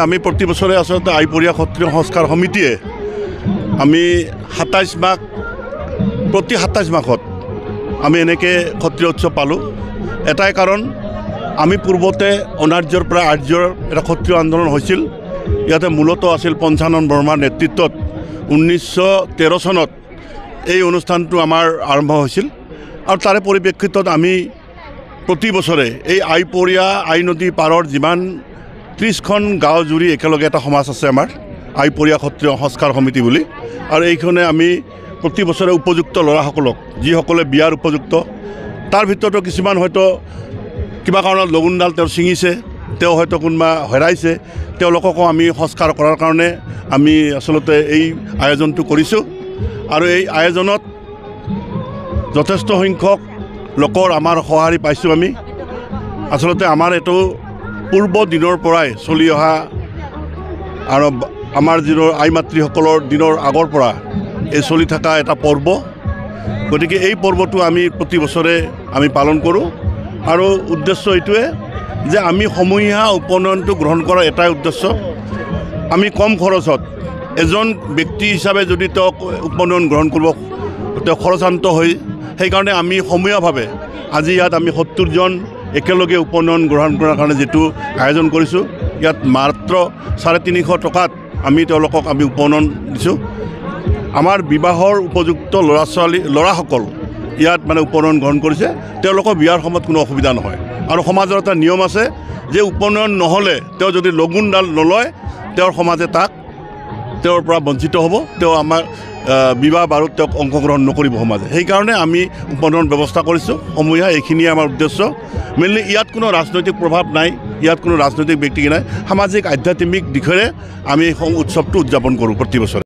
আমি প্ৰতি বছৰে আচলতে আইপৰীয়া সত্ৰীয় সংস্কাৰ সমিতিয়ে আমি ২৭ মাঘ প্ৰতি ২৭ মাঘত আমি এনেকৈ সত্ৰীয় উৎসৱ পালোঁ। এটাই কাৰণ আমি পূৰ্বতে অনাৰ্যৰ পৰা আৰ্যৰ এটা সত্ৰীয় আন্দোলন হৈছিল। ইয়াতে মূলত আছিল পঞ্চানন বৰ্মাৰ নেতৃত্বত ১৯১৩ চনত এই অনুষ্ঠানটো আমাৰ আৰম্ভ হৈছিল আৰু তাৰে পৰিপ্ৰেক্ষিতত আমি প্ৰতি বছৰে এই আইপৰীয়া আই নদী পাৰৰ যিমান ৩০খন গাঁও জুৰি একেলগে এটা সমাজ আছে আমাৰ আইপৰীয়া সত্ৰীয় সংস্কাৰ সমিতি বুলি। আৰু এইখনে আমি প্ৰতি বছৰে উপযুক্ত ল'ৰাসকলক যিসকলে বিয়াৰ উপযুক্ত, তাৰ ভিতৰতো কিছুমান হয়তো কিবা কাৰণত লগুণডাল তেওঁ ছিঙিছে, তেওঁ হয়তো কোনোবা হেৰাইছে, তেওঁলোককো আমি সংস্কাৰ কৰাৰ কাৰণে আমি আচলতে এই আয়োজনটো কৰিছোঁ। আৰু এই আয়োজনত যথেষ্ট সংখ্যক লোকৰ আমাৰ সঁহাৰি পাইছোঁ আমি। আচলতে আমাৰ এইটো পূৰ্ব দিনৰ পৰাই চলি অহা আৰু আমাৰ যিবোৰ আই মাতৃসকলৰ দিনৰ আগৰ পৰা এই চলি থকা এটা পৰ্ব। গতিকে এই পৰ্বটো আমি প্ৰতি বছৰে আমি পালন কৰোঁ আৰু উদ্দেশ্য এইটোৱে যে আমি সমূহীয়া উপনয়নটো গ্ৰহণ কৰাৰ এটাই উদ্দেশ্য, আমি কম খৰচত এজন ব্যক্তি হিচাপে যদি তেওঁক উপনয়ন গ্ৰহণ কৰিব তেওঁ খৰচান্ত হৈ, সেইকাৰণে আমি সমূহীয়াভাৱে আজি ইয়াত আমি ৭০জন একেলগে উপনয়ন গ্ৰহণ কৰাৰ কাৰণে যিটো আয়োজন কৰিছোঁ, ইয়াত মাত্ৰ ৩৫০ টকাত আমি তেওঁলোকক আমি উপনয়ন দিছোঁ। আমাৰ বিবাহৰ উপযুক্ত ল'ৰাসকল ইয়াত মানে উপনয়ন গ্ৰহণ কৰিছে, তেওঁলোকৰ বিয়াৰ সময়ত কোনো অসুবিধা নহয়। আৰু সমাজৰ এটা নিয়ম আছে যে উপনয়ন নহ'লে তেওঁ যদি লগুণডাল নলয় তেওঁৰ সমাজে তেওঁৰ পৰা বঞ্চিত হ'ব, তেওঁ আমাৰ বিবাহ বাৰুত তেওঁক অংশগ্ৰহণ নকৰিব সমাজে। সেইকাৰণে আমি উপনয়ন ব্যৱস্থা কৰিছোঁ সমূহীয়া। এইখিনিয়ে আমাৰ উদ্দেশ্য। মেইনলি ইয়াত কোনো ৰাজনৈতিক প্ৰভাৱ নাই, ইয়াত কোনো ৰাজনৈতিক ব্যক্তি নাই, সামাজিক আধ্যাত্মিক দিশেৰে আমি উৎসৱটো উদযাপন কৰোঁ প্ৰতি বছৰে।